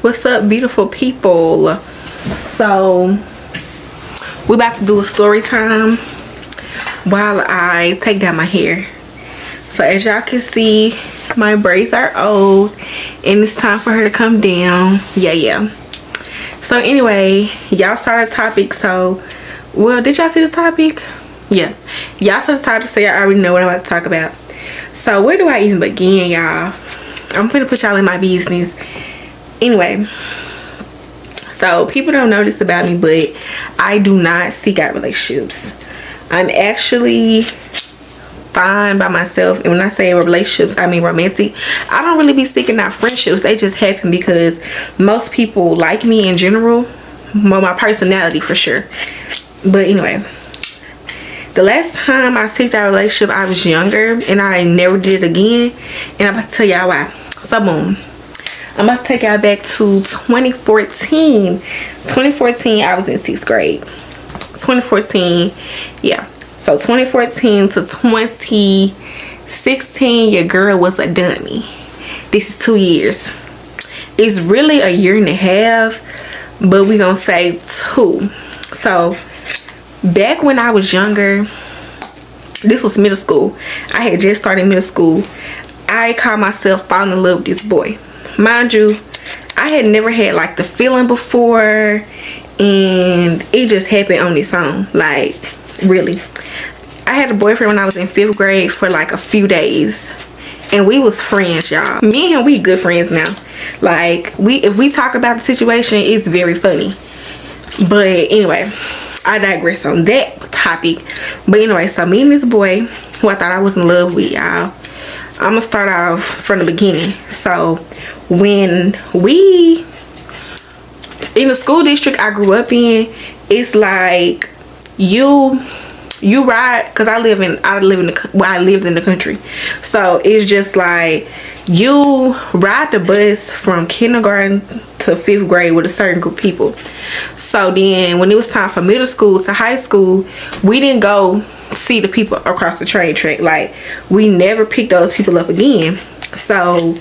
What's up, beautiful people? So we're about to do a story time while I take down my hair. So as y'all can see, my braids are old and it's time for her to come down. Yeah. So anyway, y'all saw the topic. So, well, did y'all see the topic? Yeah, y'all saw the topic, so y'all already know what I'm about to talk about. So where do I even begin, y'all? I'm gonna put y'all in my business. Anyway, so people don't know this about me, but I do not seek out relationships. I'm actually fine by myself, and when I say relationships, I mean romantic. I don't really be seeking out friendships. They just happen because most people like me in general. Well, my personality for sure. But anyway, the last time I seeked out a relationship, I was younger, and I never did it again. And I'm about to tell y'all why. So boom, I'm about to take y'all back to 2014. 2014, I was in 6th grade. 2014, yeah. So 2014 to 2016, your girl was a dummy. This is 2 years. It's really a year and a half, but we gonna say 2. So back when I was younger, this was middle school. I had just started middle school. I called myself falling in love with this boy. Mind you, I had never had like the feeling before, and it just happened on its own. Like, really. I had a boyfriend when I was in 5th grade for like a few days, and we was friends, y'all. Me and him, we good friends now. Like, if we talk about the situation, it's very funny. But anyway, I digress on that topic. But anyway, so me and this boy, who I thought I was in love with, y'all, I'm gonna start off from the beginning. So when we in the school district I grew up in, it's like you ride, because I lived in the country. So it's just like you ride the bus from kindergarten to 5th grade with a certain group of people. So then when it was time for middle school to high school, we didn't go see the people across the train track. Like, we never picked those people up again. So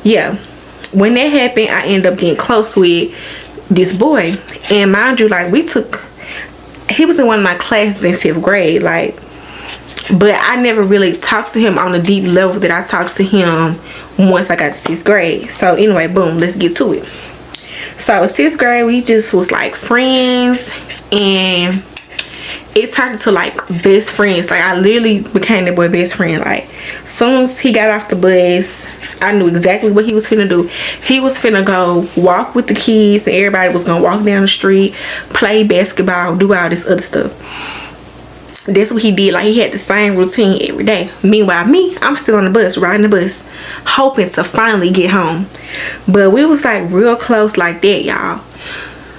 yeah, when that happened, I ended up getting close with this boy. And mind you, like, he was in one of my classes in 5th grade, like, but I never really talked to him on the deep level that I talked to him once I got to 6th grade. So anyway, boom, let's get to it. So 6th grade, we just was like friends, and it turned into like best friends. Like, I literally became that boy best friend. Like, soon as he got off the bus, I knew exactly what he was finna do. He was finna go walk with the kids, and everybody was gonna walk down the street, play basketball, do all this other stuff. That's what he did. Like, he had the same routine every day. Meanwhile, me, I'm still on the bus, riding the bus, hoping to finally get home. But we was like real close like that, y'all.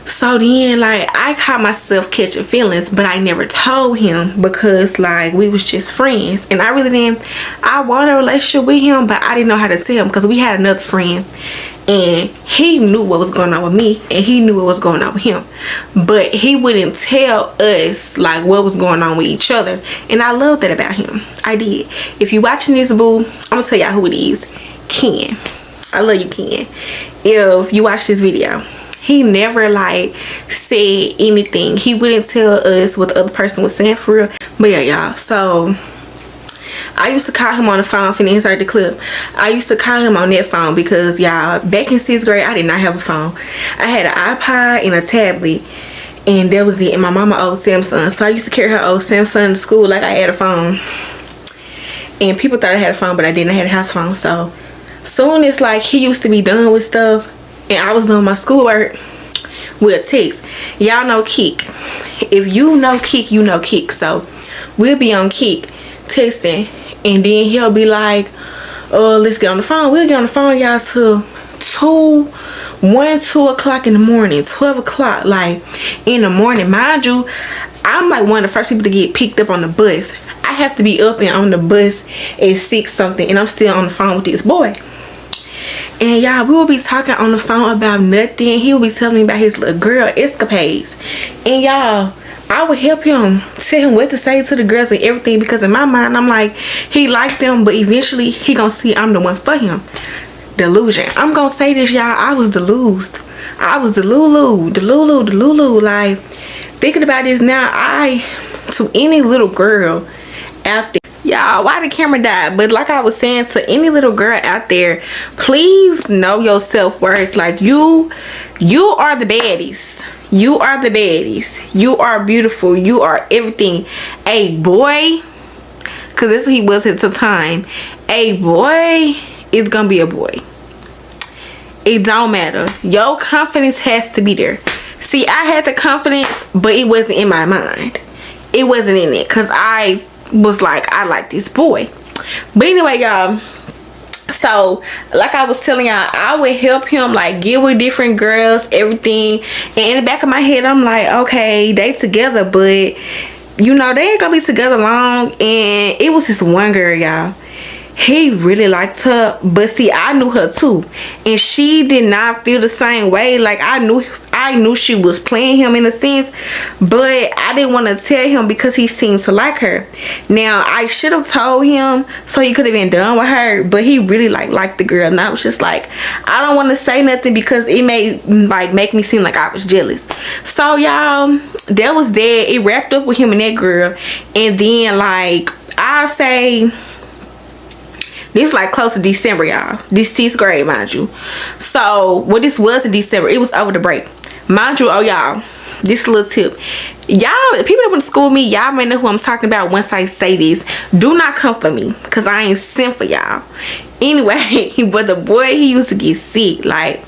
So then, like, I caught myself catching feelings, but I never told him because, like, we was just friends. And I wanted a relationship with him, but I didn't know how to tell him because we had another friend, and he knew what was going on with me, and he knew what was going on with him. But he wouldn't tell us, like, what was going on with each other. And I love that about him. I did. If you're watching this, boo, I'm going to tell y'all who it is. Ken. I love you, Ken. If you watch this video, he never like said anything. He wouldn't tell us what the other person was saying for real. But yeah, y'all, so I used to call him on the phone. Finna insert the clip. I used to call him on that phone because, y'all, back in 6th grade, I did not have a phone. I had an iPod and a tablet, and that was it. And my mama old Samsung, so I used to carry her old Samsung to school like I had a phone. And people thought I had a phone, but I didn't. I had a house phone. So soon as like he used to be done with stuff and I was doing my schoolwork, we'll text. Y'all know Kick. If you know Kick, you know Kick. So we'll be on Kick texting, and then he'll be like, oh, let's get on the phone. We'll get on the phone, y'all, till 2 o'clock in the morning, 12 o'clock, like, in the morning. Mind you, I'm like one of the first people to get picked up on the bus. I have to be up and on the bus at 6 something, and I'm still on the phone with this boy. And y'all, we will be talking on the phone about nothing. He will be telling me about his little girl escapades. And y'all, I would help him, tell him what to say to the girls and everything, because in my mind, I'm like, he liked them, but eventually he gonna see I'm the one for him. Delusion. I'm gonna say this, y'all, I was deluged. I was the Lulu. Like, thinking about this now, to any little girl out there, y'all, why the camera died? But like I was saying, to any little girl out there, please know your self-worth. Like, you are the baddies. You are the baddies. You are beautiful. You are everything. A boy, because that's what he was at the time, a boy is gonna be a boy. It don't matter. Your confidence has to be there. See, I had the confidence, but it wasn't in my mind. It wasn't in it, because I was like, I like this boy. But anyway, y'all, so like I was telling y'all, I would help him, like, get with different girls, everything. And in the back of my head, I'm like, okay, they together, but you know, they ain't gonna be together long. And it was this one girl, y'all, he really liked her, but see, I knew her too, and she did not feel the same way. Like, I knew she was playing him in a sense, but I didn't want to tell him because he seemed to like her. Now, I should have told him so he could have been done with her, but he really liked the girl, and I was just like, I don't want to say nothing because it may like make me seem like I was jealous. So y'all, that was that. It wrapped up with him and that girl, and then like I say, this like close to December, y'all. This 6th grade, mind you. So what this was in December, it was over the break, mind you. Oh y'all, this little tip, y'all, people that went to school with me, y'all may know who I'm talking about once I say this. Do not come for me, because I ain't sent for y'all. Anyway, but the boy, he used to get sick. Like,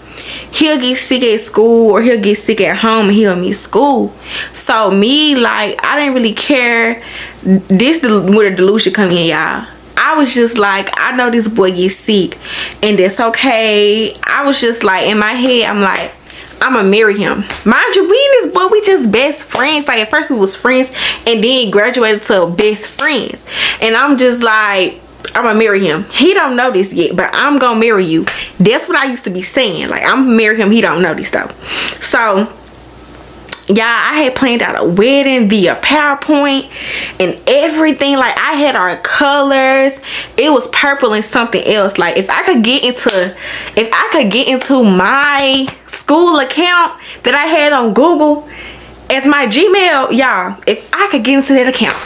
he'll get sick at school or he'll get sick at home and he'll miss school. So me, like, I didn't really care. This where the delusion come in, y'all. I was just like, I know this boy gets sick and that's okay. I was just like, in my head, I'm like, I'm gonna marry him. Mind you, we and this boy, we just best friends. Like, at first we was friends and then graduated to best friends. And I'm just like, I'm gonna marry him. He don't know this yet, but I'm gonna marry you. That's what I used to be saying. Like, I'm gonna marry him. He don't know this though. So y'all, I had planned out a wedding via PowerPoint and everything. Like, I had our colors. It was purple and something else. Like, if I could get into my school account that I had on Google as my Gmail, y'all, if I could get into that account,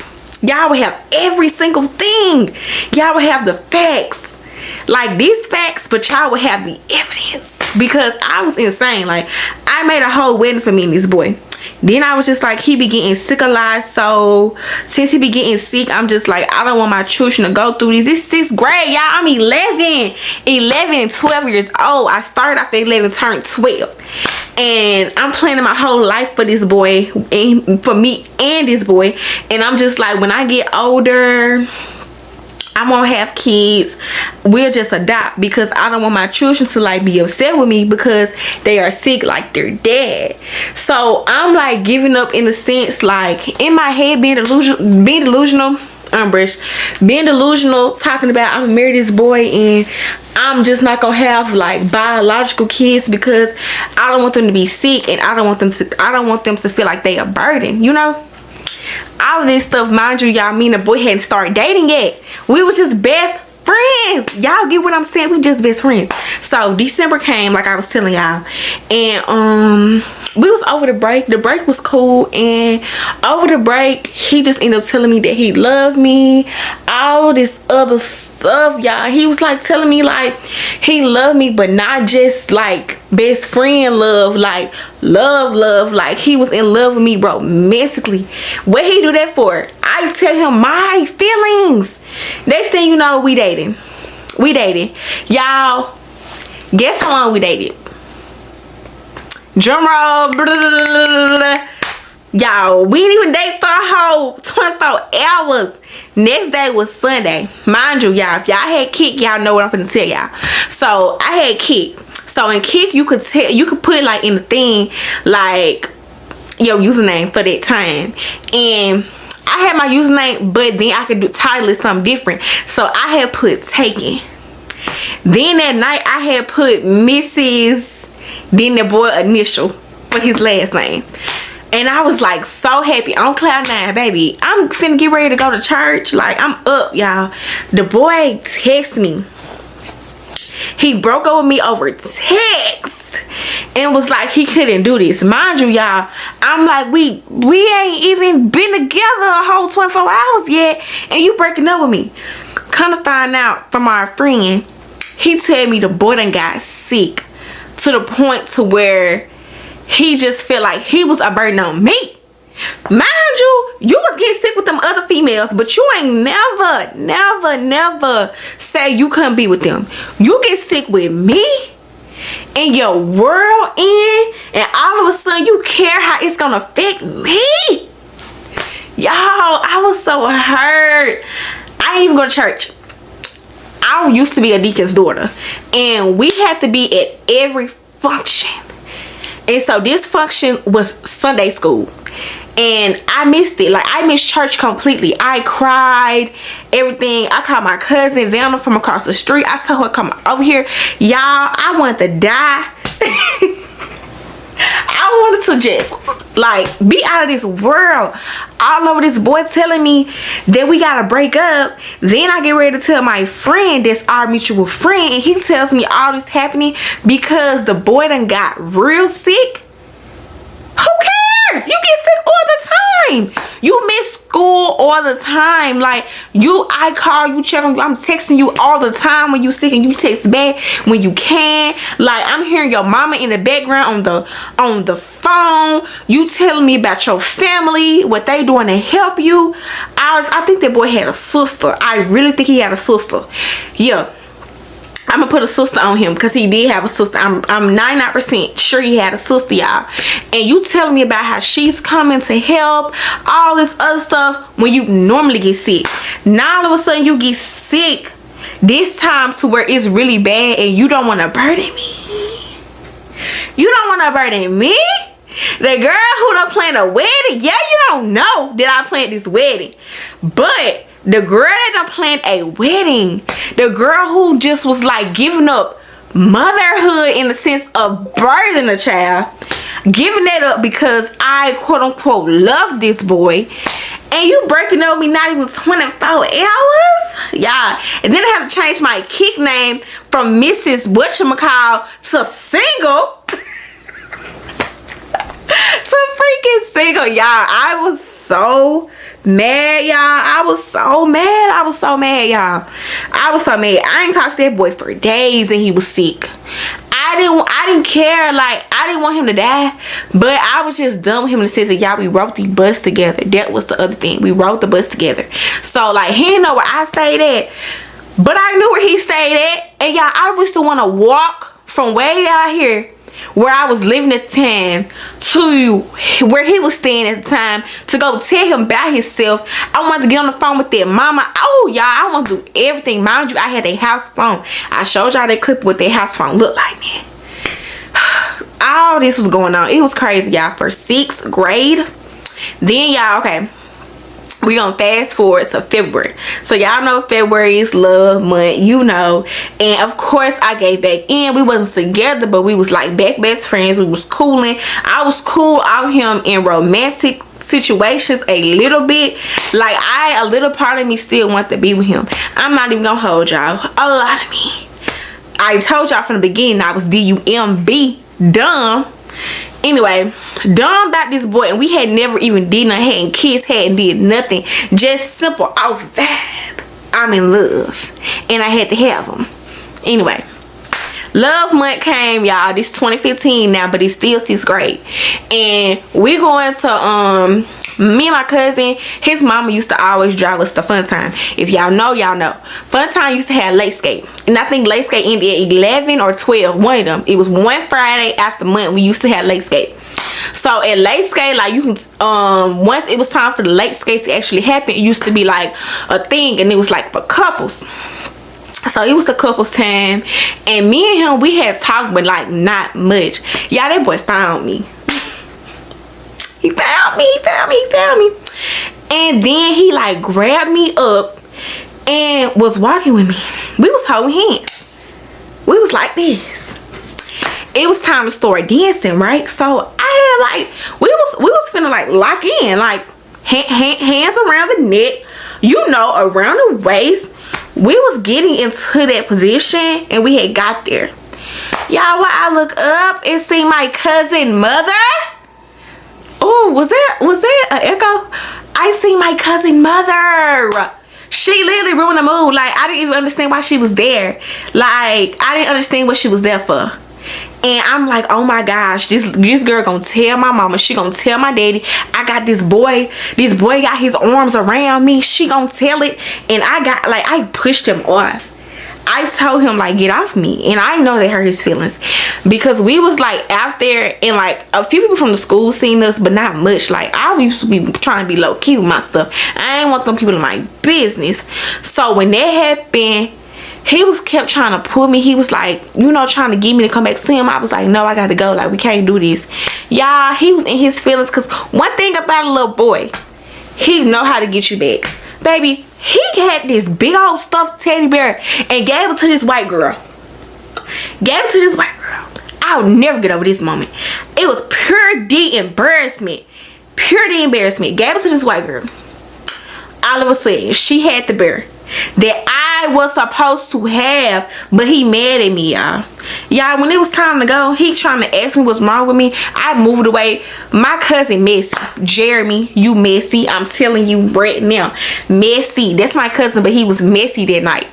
y'all would have every single thing. Y'all would have the facts, like these facts, but y'all would have the evidence, because I was insane. Like, I made a whole wedding for me and this boy. Then I was just like, he be getting sick a lot, so since he be getting sick, I'm just like, I don't want my children to go through this. This 6th grade, y'all. I'm 11 and 12 years old. I started off at 11, turned 12, and I'm planning my whole life for this boy, and for me and this boy. And I'm just like, when I get older, I won't have kids. We'll just adopt, because I don't want my children to like be upset with me because they are sick like their dad. So I'm like giving up in a sense, like in my head, being delusional, talking about I'm gonna marry this boy and I'm just not gonna have like biological kids because I don't want them to be sick, and I don't want them to feel like they are a burden, you know. All of this stuff, mind you, y'all, me and the boy hadn't started dating yet. We was just best friends. Y'all get what I'm saying? We just best friends. So December came, like I was telling y'all, and we was over the break. The break was cool, and over the break, he just ended up telling me that he loved me. All this other stuff, y'all. He was like telling me like he loved me, but not just like best friend love, like love. Like, he was in love with me romantically. What he do that for? I tell him my feelings. Next thing you know, we dating. Y'all, guess how long we dated? Drum roll. Y'all, we didn't even date for a whole 24 hours. Next day was Sunday. Mind you, y'all, if y'all had Kick, y'all know what I'm gonna tell y'all. So I had Kick. So in Kick, you could put like in the thing like your username for that time. And I had my username, but then I could title it something different. So I had put Taken. Then that night I had put Mrs. Then the boy initial for his last name. And I was like so happy on cloud 9, baby. I'm finna get ready to go to church. Like, I'm up, y'all. The boy texted me. He broke up with me over text. and was like he couldn't do this. Mind you, y'all, I'm like, we ain't even been together a whole 24 hours yet, and you breaking up with me. Come to find out from our friend, he tell me the boy done got sick to the point to where he just felt like he was a burden on me. Mind you, you was getting sick with them other females, but you ain't never say you couldn't be with them. You get sick with me, and your world end, and all of a sudden you care how it's gonna affect me. Y'all, I was so hurt. I ain't even go to church. I used to be a deacon's daughter, and we had to be at every function. And so this function was Sunday school, and I missed it. Like, I missed church completely. I cried, everything. I called my cousin Vanna from across the street. I told her to come over here. Y'all, I wanted to die. I wanted to just like be out of this world. All over this boy telling me that we gotta break up. Then I get ready to tell my friend that's our mutual friend, and he tells me all this happening because the boy done got real sick. Who cares? You get sick all the time. You miss school all the time. Like, I call you, check on you. I'm texting you all the time when you sick, and you text back when you can. Like, I'm hearing your mama in the background on the phone. You telling me about your family, what they doing to help you. I think that boy had a sister. I really think he had a sister. Yeah. I'm gonna put a sister on him because he did have a sister. I'm 99% sure he had a sister, y'all. And you telling me about how she's coming to help, all this other stuff, when you normally get sick. Now all of a sudden you get sick this time to where it's really bad, and you don't want to burden me. You don't want to burden me? The girl who done planned a wedding. Yeah, you don't know that I planned this wedding, but the girl that done planned a wedding, the girl who just was like giving up motherhood in the sense of birthing a child, giving that up because I quote unquote love this boy, and you breaking up with me not even 24 hours? Yeah. And then I had to change my kick name from Mrs. Whatchamacall to single. To freaking single, y'all. I was so mad, y'all. I was so mad, y'all. I was so mad. I ain't talked to that boy for days, and he was sick. I didn't care. Like, I didn't want him to die, but I was just done with him in the sense that, y'all, we rode the bus together. That was the other thing. We rode the bus together. So, like, he didn't know where I stayed at, but I knew where he stayed at. And y'all, I used to want to walk from way out here where I was living at the time to where he was staying at the time to go tell him about himself. I wanted to get on the phone with that mama. Oh, y'all, I want to do everything. Mind you, I had a house phone. I showed y'all that clip what that house phone looked like, man. All this was going on. It was crazy, y'all. For 6th grade. Then, y'all, okay, we gonna fast forward to February. So y'all know February is love month, you know. And of course I gave back in. We wasn't together, but we was like back best friends. We was cooling. I was cool off him in romantic situations a little bit. Like, a little part of me still want to be with him. I'm not even gonna hold y'all. A lot of me. I told y'all from the beginning I was D-U-M-B, dumb. Anyway, dumb about this boy, and we had never even did nothing, hadn't kissed, hadn't did nothing. Just simple off that I'm in love, and I had to have him. Anyway, love month came, y'all. This 2015 now, but it's still 6th grade, and we going to me and my cousin, his mama used to always drive us to Fun Time. If y'all know, y'all know. Fun Time used to have late skate. And I think late skate ended at 11 or 12. One of them. It was one Friday after month we used to have late skate. So at late skate, like, you can once it was time for the late skates to actually happen, it used to be like a thing, and it was like for couples. So it was a couple's time, and me and him, we had talked, but like not much. Y'all, that boy found me. He found me. And then he like grabbed me up and was walking with me. We was holding hands. We was like this. It was time to start dancing, right? So I had like, we was finna like lock in, like hands around the neck, you know, around the waist. We was getting into that position, and we had got there. Y'all, when I look up and see my cousin mother. Oh, was that an echo? I see my cousin mother. She literally ruined the mood. Like, I didn't even understand why she was there. Like, I didn't understand what she was there for. And I'm like, oh my gosh, this girl gonna tell my mama, she gonna tell my daddy, I got this boy got his arms around me, she gonna tell it. And I pushed him off. I told him, like, get off me. And I know that hurt his feelings, because we was like out there, and like a few people from the school seen us, but not much. Like, I used to be trying to be low key with my stuff. I ain't want them people in my business. So when that happened, he kept trying to pull me. He was like, you know, trying to get me to come back to him. I was like, no, I gotta go. Like, we can't do this. Y'all, he was in his feelings, because one thing about a little boy, he know how to get you back. Baby, he had this big old stuffed teddy bear and gave it to this white girl. I'll never get over this moment. It was pure D embarrassment. Gave it to this white girl. All of a sudden, she had the bear that I was supposed to have, but he mad at me, y'all. Y'all, when it was time to go, he trying to ask me what's wrong with me. I moved away. My cousin messy. Jeremy, you messy. I'm telling you right now, messy. That's my cousin, but he was messy that night,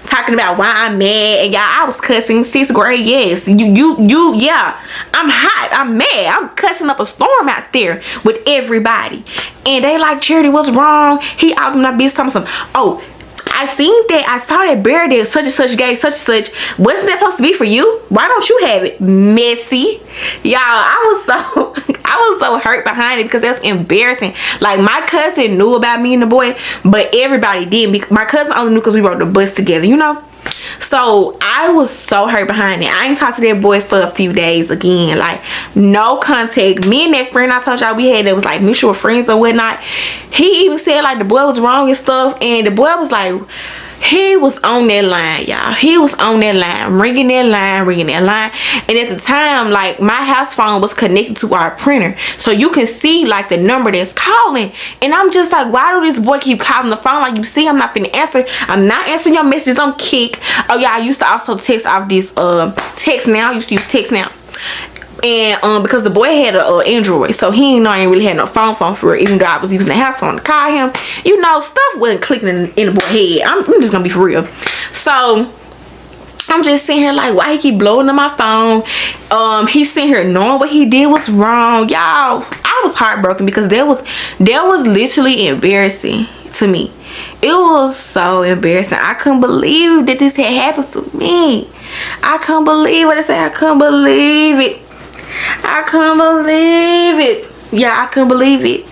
talking about why I'm mad. And y'all, I was cussing 6th grade. Yes, yeah, I'm hot, I'm mad, I'm cussing up a storm out there with everybody. And they like, Charity, what's wrong? He out in my business, something. Oh, I seen that. I saw that bear that such and such gave such and such. Wasn't that supposed to be for you? Why don't you have it? Messy. Y'all, I was so hurt behind it, because that's embarrassing. Like, my cousin knew about me and the boy, but everybody didn't. My cousin only knew because we rode the bus together, you know? So I was so hurt behind it. I ain't talked to that boy for a few days again. Like, no contact. Me and that friend I told y'all we had that was like mutual friends or whatnot, he even said like the boy was wrong and stuff. And the boy was like, he was on that line, y'all. He was on that line, ringing that line. And at the time, like, my house phone was connected to our printer, so you can see like the number that's calling. And I'm just like, why do this boy keep calling the phone? Like, you see, I'm not finna answer. I'm not answering your messages on Kick. Oh yeah, I used to also text off this text now. I used to use text now. And because the boy had a Android, so he ain't really had no phone for real, even though I was using the house phone to call him. You know, stuff wasn't clicking in the boy's head. I'm just gonna be for real. So I'm just sitting here like, why he keep blowing up my phone? He's sitting here knowing what he did was wrong. Y'all, I was heartbroken, because that was literally embarrassing to me. It was so embarrassing. I couldn't believe that this had happened to me. I couldn't believe what I said. I couldn't believe it. Yeah, I couldn't believe it.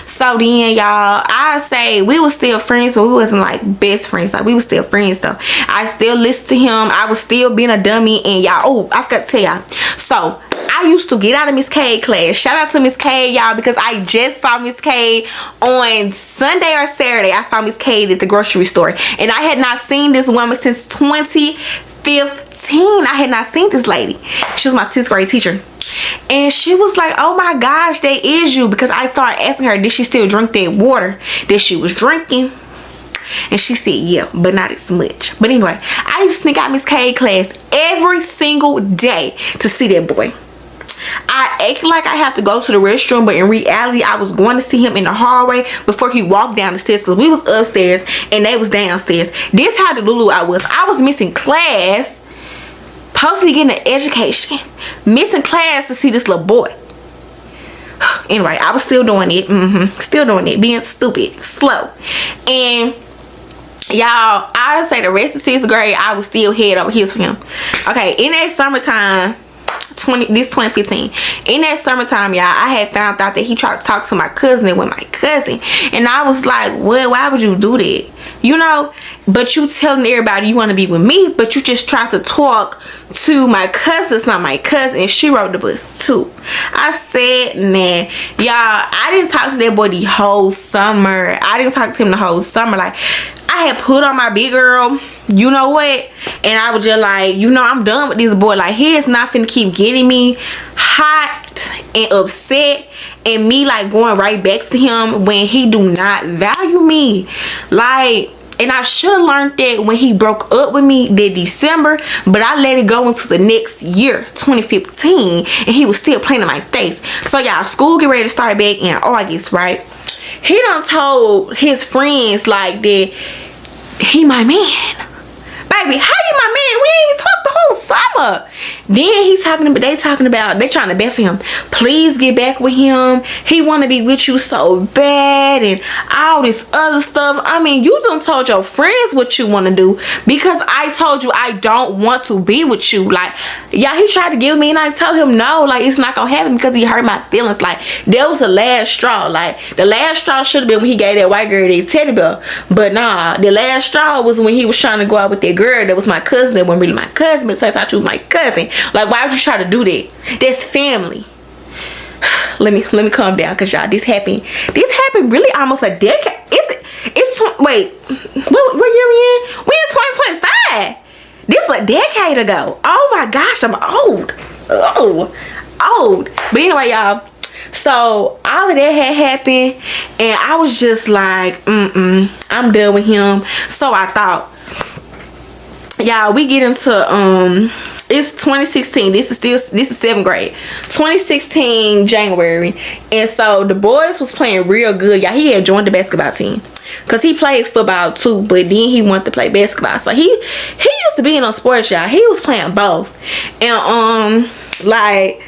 So then, y'all, I say we was still friends, but we wasn't like best friends. Like, we was still friends though. I still listened to him. I was still being a dummy. And y'all, oh, I forgot to tell y'all. So I used to get out of Miss K class. Shout out to Miss K, y'all, because I just saw Miss K on Sunday or Saturday. I saw Miss K at the grocery store, and I had not seen this woman since 2015. I had not seen this lady. She was my 6th grade teacher. And she was like, oh my gosh, that is you. Because I started asking her, did she still drink that water that she was drinking? And she said, yeah, but not as much. But anyway, I used to sneak out Miss K class every single day to see that boy. I act like I have to go to the restroom, but in reality, I was going to see him in the hallway before he walked down the stairs, because we was upstairs and they was downstairs. This how the Lulu I was. I was missing class, supposed to be getting an education, missing class to see this little boy. Anyway, I was still doing it. Still doing it, being stupid, slow. And y'all, I would say the rest of 6th grade, I was still head over heels for him. Okay, in that summertime, this 2015, in that summertime, y'all, I had found out that he tried to talk to my cousin and with my cousin. And I was like, well, why would you do that? You know, but you telling everybody you want to be with me, but you just tried to talk to my cousin. It's not my cousin, and she rode the bus too. I said, nah. Y'all, I didn't talk to that boy the whole summer. Like, I had put on my big girl, you know what, and I was just like, you know, I'm done with this boy. Like, he is not finna keep getting me hot and upset, and me like going right back to him when he do not value me. Like, And I should have learned that when he broke up with me that December, but I let it go into the next year, 2015, and he was still playing in my face. So y'all, school get ready to start back in August, right? He done told his friends like that he my man. Baby, how you my man? We ain't even talked the whole summer. Then they trying to bet for him. Please get back with him. He want to be with you so bad and all this other stuff. I mean, you done told your friends what you want to do because I told you I don't want to be with you. Like, yeah, he tried to give me and I told him no, like it's not gonna happen because he hurt my feelings. Like, that was the last straw. Like, the last straw should have been when he gave that white girl that teddy bear. But nah, the last straw was when he was trying to go out with that girl that was my cousin, that wasn't really my cousin, but since I chose my cousin. Like, why would you try to do that? That's family. Let me calm down, cause y'all, this happened really almost a decade. Wait, what year we in? We in 2025. This was a decade ago. Oh my gosh, I'm old. Old. But anyway, y'all, so all of that had happened and I was just like, I'm done with him. So I thought, y'all, we get into it's 2016. This is 7th grade, 2016 January. And so the boys was playing real good, y'all. He had joined the basketball team because he played football too, but then he wanted to play basketball. So he used to be in on sports, y'all. He was playing both. And like,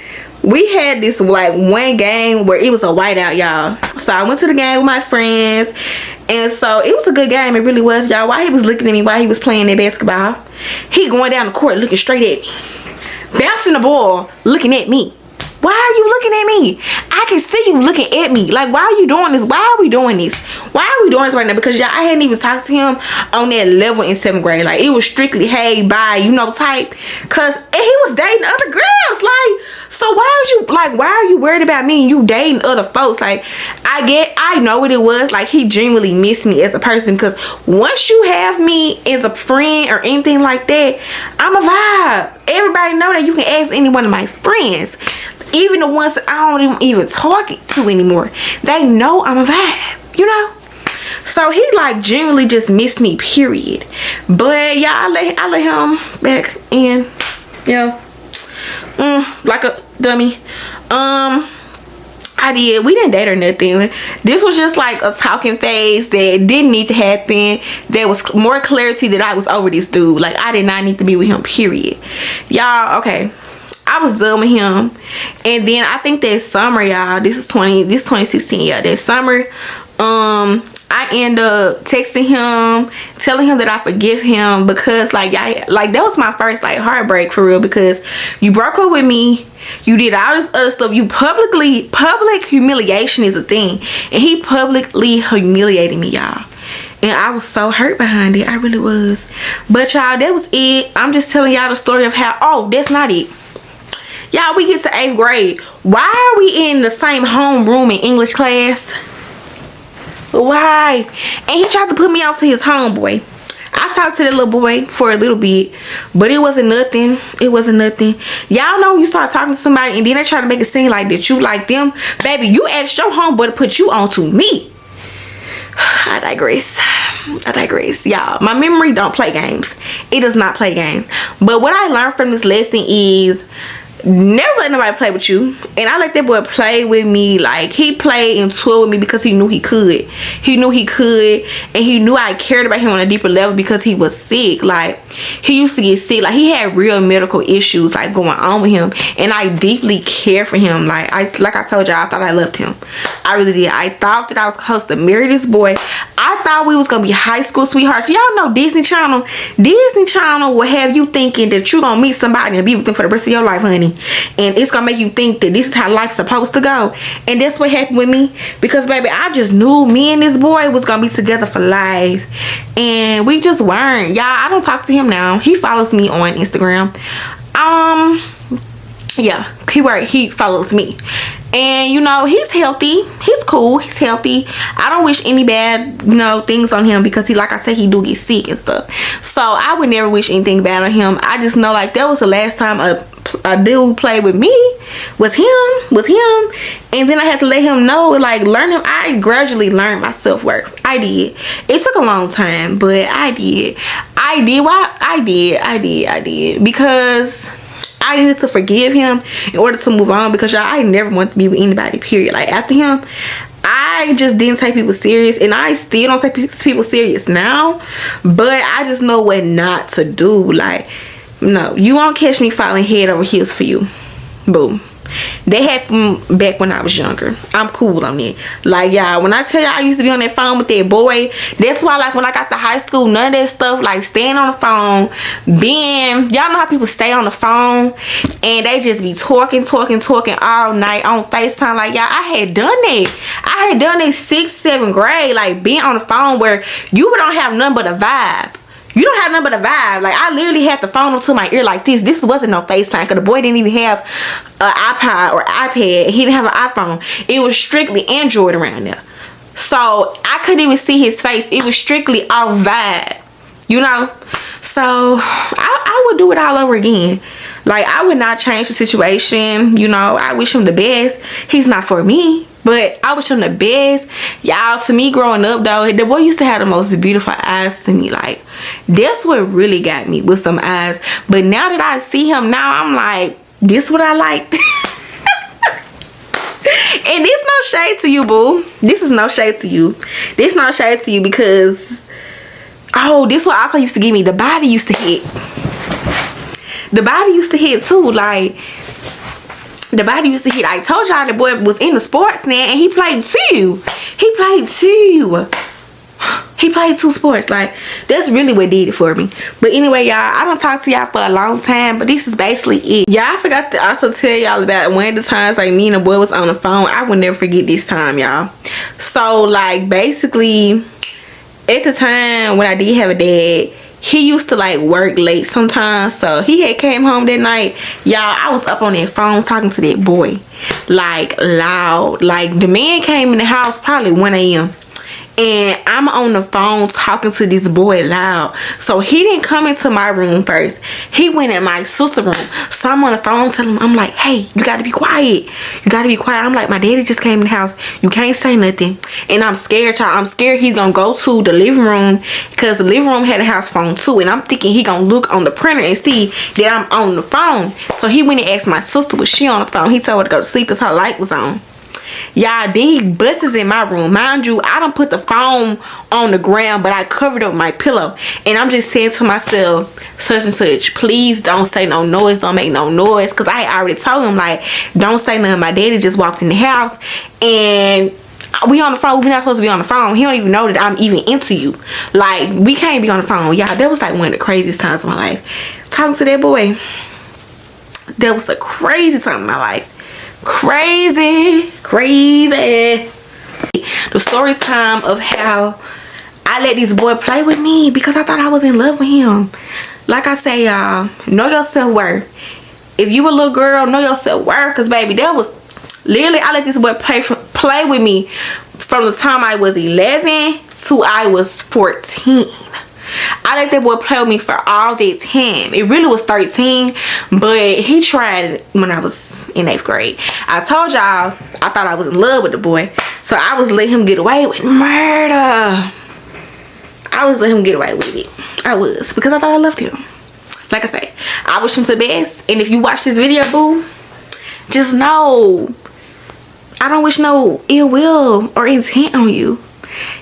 we had this like one game where it was a whiteout, y'all. So I went to the game with my friends, and so it was a good game. It really was, y'all. While he was looking at me while he was playing that basketball, he going down the court looking straight at me, bouncing the ball, looking at me. Why are you looking at me? I can see you looking at me. Like, why are you doing this? Why are we doing this? Why are we doing this right now? Because, y'all, I hadn't even talked to him on that level in 7th grade. Like, it was strictly, hey, bye, you know, type. Because he was dating other girls. Like, so why are you worried about me and you dating other folks? Like, I know what it was. Like, he genuinely missed me as a person. Because once you have me as a friend or anything like that, I'm a vibe. Everybody know that you can ask any one of my friends. Even the ones that I don't even talk to anymore, they know I'm a vibe, you know. So he like genuinely just missed me, period. But yeah, I let him back in, yeah, like a dummy. I did. We didn't date or nothing. This was just like a talking phase that didn't need to happen. There was more clarity that I was over this dude. Like, I did not need to be with him, period. Y'all, okay. I was done with him. And then I think that summer, y'all, this is 2016, yeah, that summer, I end up texting him, telling him that I forgive him because like that was my first like heartbreak for real, because you broke up with me, you did all this other stuff, public humiliation is a thing, and he publicly humiliated me, y'all. And I was so hurt behind it. I really was. But y'all, that was it. I'm just telling y'all the story of how, oh, that's not it. Y'all, we get to 8th grade. Why are we in the same homeroom in English class? Why? And he tried to put me out to his homeboy. I talked to that little boy for a little bit, but it wasn't nothing. It wasn't nothing. Y'all know you start talking to somebody and then they try to make it seem like that you like them. Baby, you asked your homeboy to put you on to me. I digress. Y'all, my memory don't play games. It does not play games. But what I learned from this lesson is never let nobody play with you. And I let that boy play with me. Like, he played and toured with me because he knew he could. He knew he could, and he knew I cared about him on a deeper level because he was sick. Like, he used to get sick. Like, he had real medical issues like going on with him, and I deeply care for him. Like I told y'all, I thought I loved him. I really did. I thought that I was supposed to marry this boy. I thought we was gonna be high school sweethearts. Y'all know Disney Channel will have you thinking that you're gonna meet somebody and be with them for the rest of your life, honey. And it's gonna make you think that this is how life's supposed to go. And that's what happened with me, because baby, I just knew me and this boy was gonna be together for life, and we just weren't. Y'all, I don't talk to him now. He follows me on Instagram. Yeah, he follows me, and you know, he's healthy, he's cool, he's healthy. I don't wish any bad, you know, things on him, because he, like I said, he do get sick and stuff. So I would never wish anything bad on him. I just know, like, that was the last time a dude played with me was him. And then I had to let him know, like, I gradually learned my self-worth. I did. It took a long time, but I did. I did because I needed to forgive him in order to move on, because y'all, I never wanted to be with anybody, period. Like, after him, I just didn't take people serious, and I still don't take people serious now, but I just know what not to do. Like, no, you won't catch me falling head over heels for you. Boom. That happened back when I was younger. I'm cool on it. Like, y'all, when I tell y'all I used to be on that phone with that boy, that's why, like, when I got to high school, none of that stuff, like staying on the phone, y'all know how people stay on the phone and they just be talking all night on FaceTime. Like, y'all, I had done that. I had done that 6th, 7th grade, like being on the phone where you don't have nothing but a vibe. You don't have nothing but a vibe. Like, I literally had the phone up to my ear like this. This wasn't no FaceTime, because the boy didn't even have an iPod or iPad. He didn't have an iPhone. It was strictly Android around there. So I couldn't even see his face. It was strictly all vibe, you know. So I would do it all over again. Like, I would not change the situation, you know. I wish him the best. He's not for me, but I wish him the best. Y'all, to me growing up though, the boy used to have the most beautiful eyes to me. Like, that's what really got me, with some eyes. But now that I see him now, I'm like, this what I like. And this no shade to you, boo. This is no shade to you. This no shade to you, because, oh, this what also used to give me. The body used to hit. The body used to hit too. Like, the body used to hit. I told y'all the boy was in the sports now, and he played two. He played 2 sports. Like, that's really what did it for me. But anyway, y'all, I don't talk to y'all for a long time, but this is basically it. Y'all, I forgot to also tell y'all about one of the times, like, me and the boy was on the phone. I will never forget this time, y'all. So, like, basically, at the time when I did have a dad, he used to, like, work late sometimes. So he had came home that night, y'all. I was up on that phone talking to that boy, like, loud. Like, the man came in the house probably 1 a.m. and I'm on the phone talking to this boy loud. So he didn't come into my room first. He went in my sister's room. So I'm on the phone telling him, I'm like, hey, you gotta be quiet. You gotta be quiet. I'm like, my daddy just came in the house. You can't say nothing. And I'm scared, y'all. I'm scared he's gonna go to the living room, because the living room had a house phone too. And I'm thinking he gonna look on the printer and see that I'm on the phone. So he went and asked my sister, was she on the phone? He told her to go to sleep because her light was on. Y'all, these buses in my room. Mind you, I don't put the phone on the ground, but I covered up my pillow. And I'm just saying to myself, such and such, please don't say no noise. Don't make no noise. Because I already told him, like, don't say nothing. My daddy just walked in the house. And we on the phone. We're not supposed to be on the phone. He don't even know that I'm even into you. Like, we can't be on the phone. Y'all, that was like one of the craziest times of my life. Talking to that boy. That was the crazy time of my life. Crazy. The story time of how I let this boy play with me because I thought I was in love with him. Like I say, y'all, know your self-worth. If you a little girl, know your self-worth, because baby, that was literally, I let this boy play with me from the time I was 11 to I was 14. I let that boy play with me for all that time. It really was 13, but he tried it when I was in 8th grade. I told y'all I thought I was in love with the boy, so I was letting him get away with murder. I was letting him get away with it. I was, because I thought I loved him. Like I say, I wish him the best. And if you watch this video, boo, just know I don't wish no ill will or intent on you.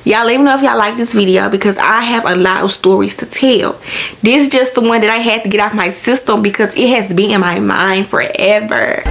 Y'all let me know if y'all like this video, because I have a lot of stories to tell. This is just the one that I had to get off my system because it has been in my mind forever.